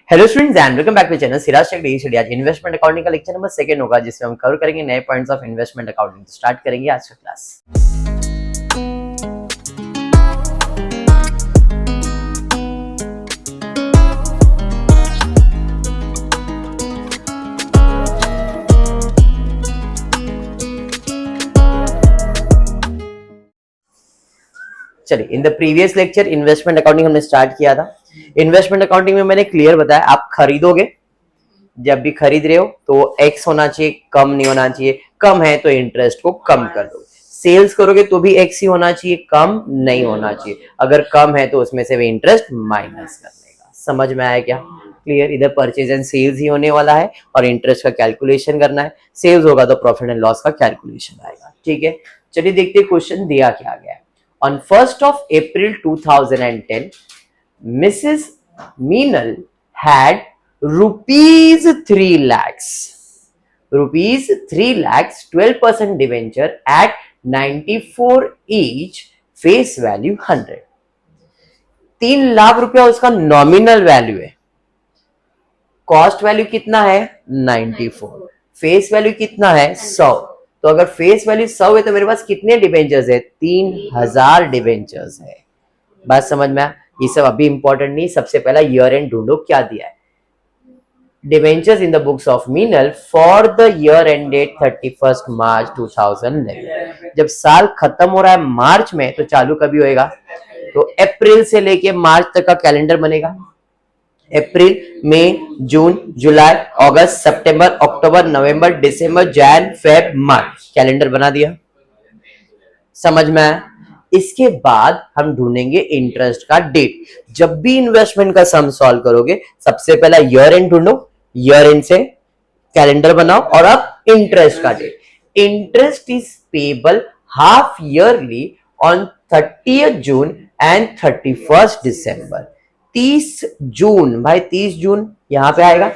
Hello students and welcome back to channel Siraj tech daily study. आज investment accounting का lecture number 2 होगा, जिसमें हम कवर करेंगे नए points of investment accounting. Start करेंगे आज का क्लास। चलिए, in the previous lecture investment accounting हमने स्टार्ट किया था। इन्वेस्टमेंट अकाउंटिंग में मैंने क्लियर बताया, आप खरीदोगे, जब भी खरीद रहे हो तो एक्स होना चाहिए, कम नहीं होना चाहिए। कम है तो इंटरेस्ट को कम कर दो। सेल्स करोगे तो भी एक्स ही होना चाहिए, कम नहीं होना चाहिए। अगर कम है तो उसमें से भी इंटरेस्ट माइनस कर लेगा। समझ में आया क्या? क्लियर। इधर परचेज एंड सेल्स ही होने वाला है और इंटरेस्ट का कैलकुलेशन करना है। सेल्स होगा तो प्रॉफिट एंड लॉस का कैलकुलेशन आएगा। ठीक है, चलिए देखते हैं क्वेश्चन दिया क्या गया है। On 1st of April 2010, Mrs. Meenal had rupees 3 lakhs, 12% debenture at 94 each, face value 100। 3 lakh रुपया उसका नॉमिनल वैल्यू है। कॉस्ट वैल्यू कितना है? 94। फेस वैल्यू कितना है? 100। तो अगर फेस वैल्यू 100 है तो मेरे पास कितने डिबेंचर्स है? 3000 डिबेंचर्स है। बात समझ में आया? ये सब अभी इंपॉर्टेंट नहीं, सबसे पहला ईयर एंड ढूंढो क्या दिया है। Debentures in the books of Meenal for the year end date 31 March 2011। जब साल खत्म हो रहा है मार्च में, तो चालू कभी होएगा? तो अप्रैल से लेके मार्च तक का कैलेंडर बनेगा। अप्रैल, मई, जून, जुलाई, अगस्त, सितंबर, अक्टूबर, नवंबर, दिसंबर, जैन, फेब, मार्च। कैलेंडर बना दिया। समझ में आया? इसके बाद हम ढूंढेंगे इंटरेस्ट का डेट। जब भी इन्वेस्टमेंट का सम सॉल्व करोगे, सबसे पहला ईयर एंड ढूंढो, ईयर एंड से कैलेंडर बनाओ और अब इंटरेस्ट का date. Interest is payable half yearly on 30th June and 31st December. 30 जून भाई, 30 जून यहां पे आएगा,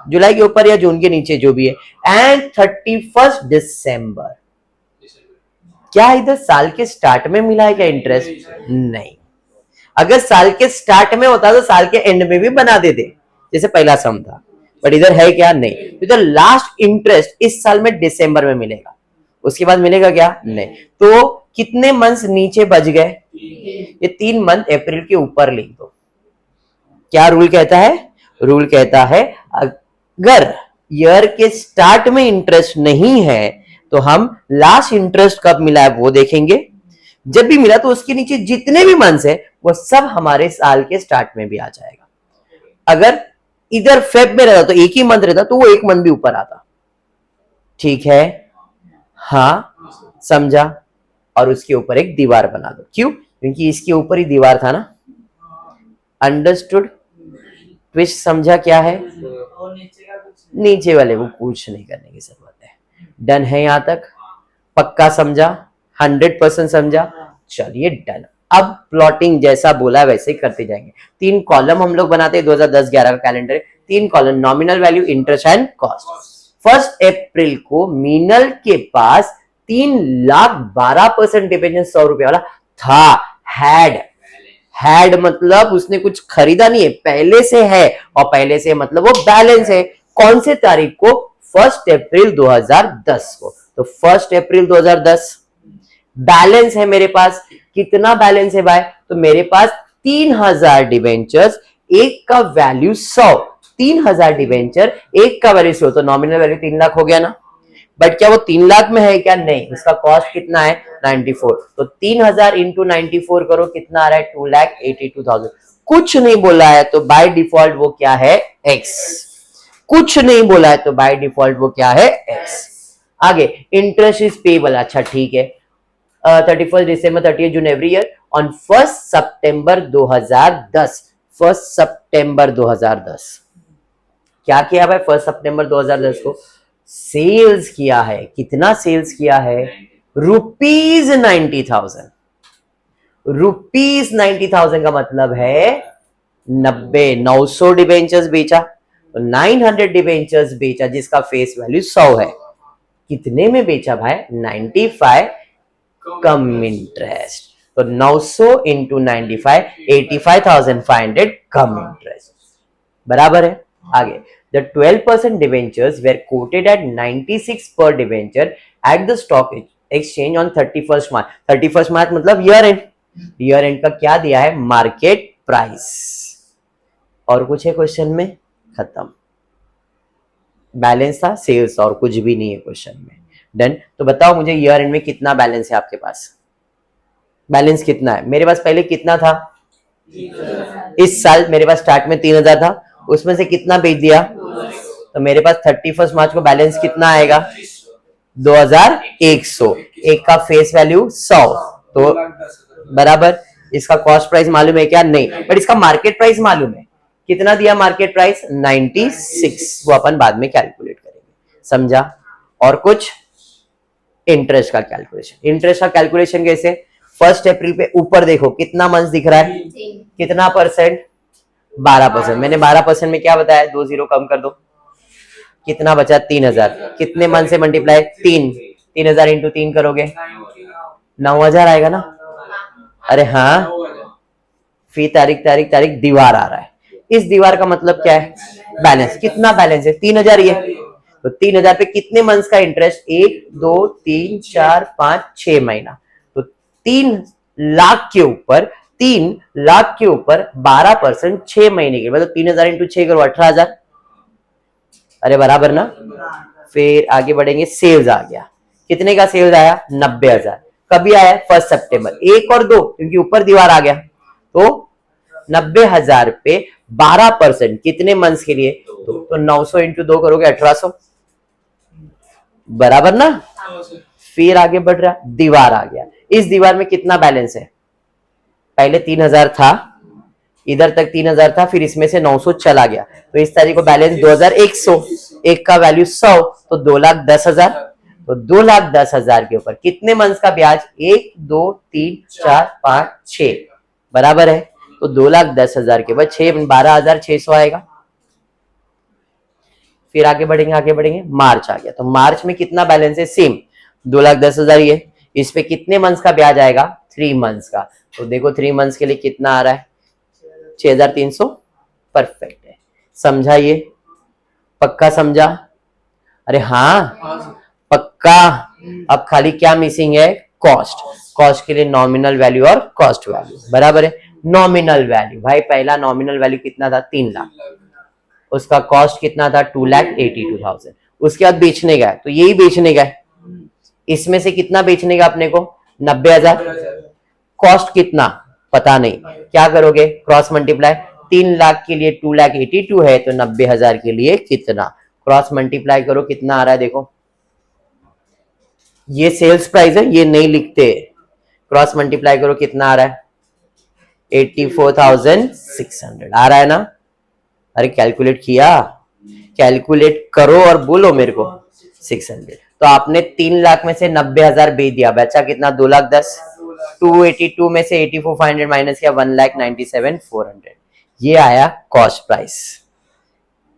जुलाई के ऊपर या जून के नीचे जो भी है, एंड 31st दिसंबर। क्या इधर साल के स्टार्ट में मिला है क्या इंटरेस्ट? नहीं। अगर साल के स्टार्ट में होता तो साल के एंड में भी बना देते, जैसे पहला सम था, बट इधर है क्या? नहीं। तो इधर लास्ट इंटरेस्ट इस साल में दिसंबर में मिलेगा, उसके बाद मिलेगा क्या? नहीं। तो कितने मंथ्स नीचे बच गए? ये 3 मंथ अप्रैल के ऊपर लिख दो। क्या रूल कहता है? रूल कहता है अगर ईयर के स्टार्ट में इंटरेस्ट नहीं है तो हम लास्ट इंटरेस्ट कब मिला है वो देखेंगे। जब भी मिला तो उसके नीचे जितने भी मंथ्स है वो सब हमारे साल के स्टार्ट में भी आ जाएगा। अगर इधर फेब में रहता तो एक ही मंथ रहता, तो वो एक मंथ भी ऊपर आता। ठीक है? हाँ, समझा? और उसके ऊपर एक दीवार बना दो। क्यों? क्योंकि इसके ऊपर ही दीवार था ना। अंडरस्टूड? ट्विस्ट समझा क्या है? नीचे वाले को कुछ नहीं करने की जरूरत है। डन है यहां तक? पक्का समझा? 100% समझा? चलिए डन। अब प्लॉटिंग जैसा बोला वैसे ही करते जाएंगे। 3 कॉलम हम लोग बनाते हैं। 2010-11 का calendar. 3 column, nominal value, interest and cost. 1 अप्रैल को मीनल के पास 3,12% डिबेंचर 100 रुपए वाला था। हैड मतलब उसने कुछ खरीदा नहीं है, पहले से है, और पहले से मतलब वो बैलेंस है। कौन से तारीख को? 1 अप्रैल 2010 को। तो 1 अप्रैल 2010 बैलेंस है मेरे पास। कितना बैलेंस है भाई? तो मेरे पास 3000 डिबेंचर्स, एक का वैल्यू 100। 3000 डिबेंचर, एक का वैल्यू 100, तो नॉमिनल वैल्यू 3 लाख हो गया ना। बट क्या वो 3 लाख में है क्या? नहीं। उसका कॉस्ट कितना है? 94। तो 3000 इंटू 94 करो, कितना आ रहा है? 2,82,000। कुछ नहीं बोला है तो बाय डिफॉल्ट वो क्या है? एक्स। कुछ नहीं बोला है तो बाय डिफॉल्ट वो क्या है? एक्स। आगे, इंटरेस्ट इज पेबल। अच्छा ठीक है। 31 दिसंबर, 30 जून एवरी ईयर ऑन 1 सितंबर 2010। 1 सितंबर 2010 क्या किया भाई? 1 सितंबर 2010 को सेल्स किया है। कितना सेल्स किया है? ₹90,000। ₹90,000 का मतलब है 900 डिबेंचर्स बेचा, तो 900 डिबेंचर्स बेचा जिसका फेस वैल्यू 100 है। कितने में बेचा भाई? 95 कम इंटरेस्ट। तो 900 इंटू 95, 85,500 कम इंटरेस्ट। बराबर है। आगे, the 12% debentures were quoted at 96 per debenture at the stock exchange on 31st March। 31st March मतलब ईयर एंड, ईयर एंड का क्या दिया है, मार्केट प्राइस। और कुछ है क्वेश्चन में, खत्म। बैलेंस था, सेल्स, और कुछ भी नहीं है क्वेश्चन में। डन। तो बताओ मुझे ईयर एंड में कितना बैलेंस है आपके पास, बैलेंस कितना है? मेरे पास पहले कितना था, इस साल मेरे पास स्टार्ट में 3000 था, उसमें से कितना बेच दिया, तो मेरे पास 31 मार्च को बैलेंस कितना आएगा, 2100। एक का फेस वैल्यू 100, तो बराबर। इसका कॉस्ट प्राइस मालूम है क्या, नहीं, बट इसका मार्केट प्राइस मालूम है। कितना दिया मार्केट प्राइस, 96, वो अपन बाद में कैलकुलेट करेंगे, समझा। और कुछ, इंटरेस्ट का कैलकुलेशन। इंटरेस्ट का कैलकुलेशन कैसे, 1 अप्रैल पे ऊपर देखो कितना मंथ दिख रहा है, कितना परसेंट, 12%। मैंने 12% में क्या बताया, 2 जीरो कम कर दो, कितना बचा, 3000। कितने मंथ से मल्टीप्लाई, 3000 इंटू 3 करोगे 9000 आएगा ना। अरे हाँ, फी तारीख तारीख तारीख दीवार आ रहा है। इस दीवार का मतलब क्या है, बैलेंस। कितना बैलेंस है, 3000 ये। तो 3000 पे कितने मंथ्स का इंटरेस्ट, 1 2 3 4 5 6 महीना। तो 3 लाख के ऊपर, 3 लाख के ऊपर 12% 6 महीने के, मतलब 3000 इंटू 6 करो 18000। अरे बराबर ना। फिर आगे बढ़ेंगे, सेल्स आ गया, कितने का सेल्स आया, 90000। कभी आया, 1 सितंबर। 1 और 2 क्योंकि ऊपर दीवार आ गया, तो 90000 पे 12% कितने मंथ्स के लिए, तो 900 इंटू 2 करोगे 1800, बराबर ना। फिर आगे बढ़ रहा, दीवार आ गया। इस दीवार में कितना बैलेंस है, पहले 3000 था, इधर तक 3000 था, फिर इसमें से 900 चला गया, तो इस तारीख को बैलेंस 2100। एक का वैल्यू 100, तो 2,10,000। तो 2,10,000 के ऊपर कितने मंथ्स का ब्याज, 1 2 3 4 5 6, बराबर है। तो 2,10,000 के बाद 6 12,600 आएगा। फिर आगे बढ़ेंगे, आगे बढ़ेंगे, मार्च आ गया। तो मार्च में कितना बैलेंस है, सेम 2,10,000 ये। इस पे कितने मंथ्स का ब्याज आएगा, 3 मंथ्स का। तो देखो 3 मंथ्स के लिए कितना आ रहा है, 6,300। परफेक्ट है, समझा ये, पक्का समझा। अरे हाँ पक्का। अब खाली क्या मिसिंग है, कॉस्ट। कॉस्ट के लिए नॉमिनल वैल्यू और कॉस्ट वैल्यू, बराबर है। नॉमिनल वैल्यू, भाई पहला नॉमिनल वैल्यू कितना था, 3 लाख। उसका कॉस्ट कितना था, 2,82,000। उसके बाद बेचने गए, तो यही बेचने गए, इसमें से कितना बेचने का अपने को, 90,000। कॉस्ट कितना पता नहीं, क्या करोगे, क्रॉस मल्टीप्लाई। 3 लाख के लिए 2,82,000 है, तो 90,000 के लिए कितना, क्रॉस मल्टीप्लाई करो, कितना आ रहा है देखो। ये सेल्स प्राइस है, ये नहीं लिखते, क्रॉस मल्टीप्लाई करो, कितना आ रहा है, 84,600 आ रहा है ना। अरे कैलकुलेट किया, कैलकुलेट करो और बोलो मेरे को, 600। तो आपने 3 लाख में से 90,000 बेच दिया, बचा कितना, 2,10,000। 282 में से 84,500 माइनस किया, 1,97,400। ये आया कॉस्ट प्राइस।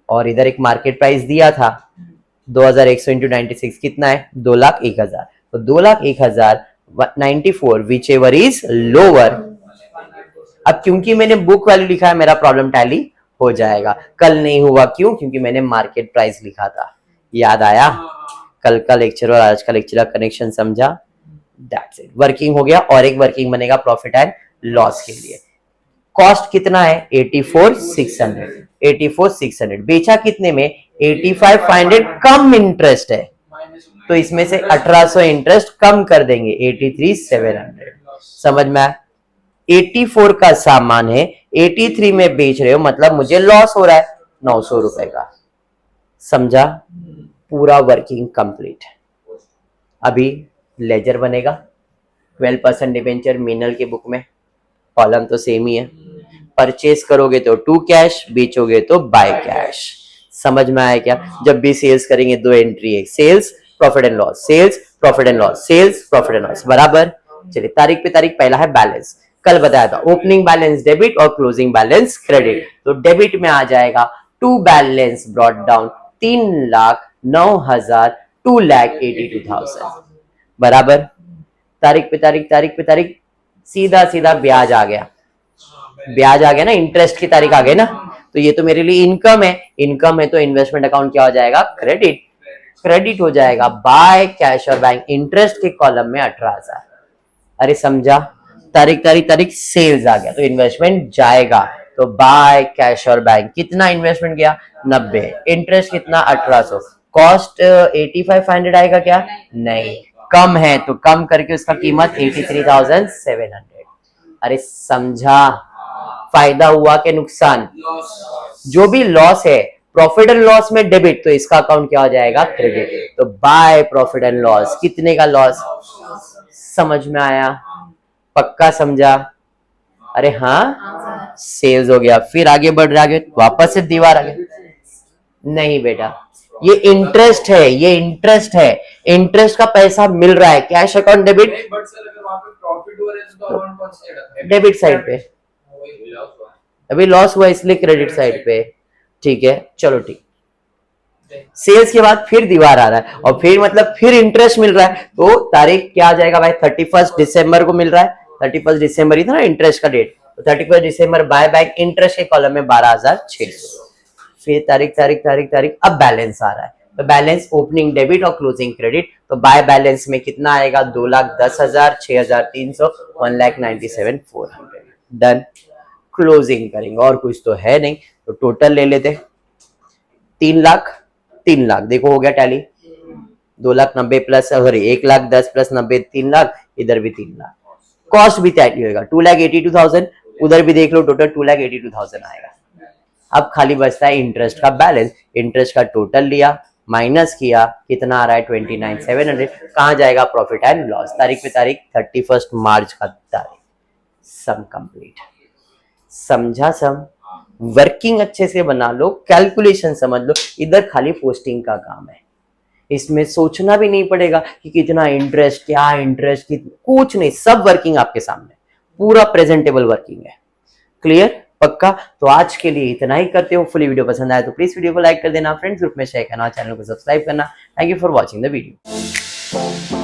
और इधर एक मार्केट प्राइस दिया था 2,100 इंटू 96 कितना है, 2,01,000। तो 2,01,000 94 विच एवर इज लोअर। अब क्योंकि मैंने बुक वैल्यू लिखा है, मेरा प्रॉब्लम टैली हो जाएगा। कल नहीं हुआ, क्यों, क्योंकि मैंने मार्केट प्राइस लिखा था। याद आया, कल का लेक्चर और आज का लेक्चर का कनेक्शन समझा। दैट्स इट, वर्किंग हो गया। और एक वर्किंग बनेगा प्रॉफिट एंड लॉस के लिए। कॉस्ट कितना है, 84,600। 84,600 बेचा कितने में, 85,500 कम इंटरेस्ट है, तो इसमें से 1,800 इंटरेस्ट कम कर देंगे, 83,700। समझ में आया। 84 का सामान है, 83 में बेच रहे हो, मतलब मुझे लॉस हो रहा है 900 रुपए का। समझा, पूरा वर्किंग कंप्लीट। अभी लेजर बनेगा, 12% डिबेंचर मिनल के बुक में, कॉलम तो सेम ही है। परचेस करोगे तो टू कैश, बेचोगे तो बाय कैश। समझ में आया क्या। जब भी सेल्स करेंगे 2 एंट्री है, sales profit and loss, sales profit and loss, sales profit and loss, बराबर। चलिए तारीख पे तारीख, पहला है बैलेंस, कल बताया था, ओपनिंग बैलेंस डेबिट और क्लोजिंग बैलेंस क्रेडिट। तो डेबिट में आ जाएगा टू बैलेंस ब्रॉट डाउन 3,09,000, 2,82,000, बराबर। तारीख पे तारीख, तारीख पे तारीख, सीधा सीधा ब्याज आ गया, ब्याज आ गया ना, इंटरेस्ट की तारीख आ गई ना। तो ये तो मेरे लिए इनकम है, इनकम है तो इन्वेस्टमेंट अकाउंट क्या हो जाएगा, क्रेडिट, क्रेडिट हो जाएगा। बाय कैश और बैंक, इंटरेस्ट के कॉलम में 18,000। अरे समझा, तारीख तारीख तारीख सेल्स आ गया तो इन्वेस्टमेंट जाएगा, तो बाय कैश और बैंक कितना इन्वेस्टमेंट गया, 90, इंटरेस्ट कितना 1800, कॉस्ट 85,500 आएगा क्या, नहीं, कम है तो कम करके उसका कीमत 83,700। अरे समझा, फायदा हुआ के नुकसान, जो भी लॉस है प्रॉफिट एंड लॉस में डेबिट, तो इसका अकाउंट क्या हो जाएगा, क्रेडिट। तो बाय प्रॉफिट एंड लॉस, कितने का लॉस, समझ में आया, पक्का समझा, अरे हाँ सेल्स हो गया। फिर आगे बढ़ रहा, आगे वापस से दीवार आ गया, नहीं बेटा ये इंटरेस्ट है, ये इंटरेस्ट है, इंटरेस्ट का पैसा मिल रहा है, cash account debit, debit side पे, अभी लॉस हुआ इसलिए क्रेडिट साइड पे, ठीक है चलो ठीक। सेल्स के बाद फिर दीवार आ रहा है और फिर मतलब फिर इंटरेस्ट मिल रहा है, तो तारीख क्या आ जाएगा भाई, 31 दिसंबर को मिल रहा है, 31 दिसंबर ही था ना इंटरेस्ट का डेट, तो 31 दिसंबर बाय बैंक इंटरेस्ट के कॉलम में 12,600। फिर तारीख तारीख तारीख तारीख, अब बैलेंस आ रहा है, तो बैलेंस ओपनिंग डेबिट और क्लोजिंग क्रेडिट, तो बाय बैलेंस में कितना आएगा, 2,10,000, 6,300, 1,97,400, डन। क्लोजिंग करेंगे और कुछ तो है नहीं, तो टोटल ले लेते 3,00,000, 3,00,000 देखो हो गया टैली, 2,90,000 प्लस, सॉरी 1,10,000 प्लस 90, 3,00,000, इधर भी 3,00,000, कॉस्ट भी टैली होगा 2,82,000, उधर भी देख लो टोटल 2,82,000 आएगा। अब खाली बचता है इंटरेस्ट का बैलेंस, इंटरेस्ट का टोटल लिया माइनस किया, कितना आ रहा है 29,700, कहाँ जाएगा प्रॉफिट एंड लॉस, तारीख पे तारीख 31 मार्च का तारीख, सम कंप्लीट। समझा सम, वर्किंग अच्छे से बना लो, कैलकुलेशन समझ लो, इधर खाली पोस्टिंग का काम है, इसमें सोचना भी नहीं पड़ेगा कि कितना इंटरेस्ट, क्या इंटरेस्ट, कुछ नहीं, सब वर्किंग आपके सामने, पूरा प्रेजेंटेबल वर्किंग है। क्लियर, पक्का। तो आज के लिए इतना ही करते हो, फुली वीडियो पसंद आए तो प्लीज वीडियो को लाइक कर देना, फ्रेंड्स ग्रुप में शेयर करना, चैनल को सब्सक्राइब करना। Thank you for watching the video.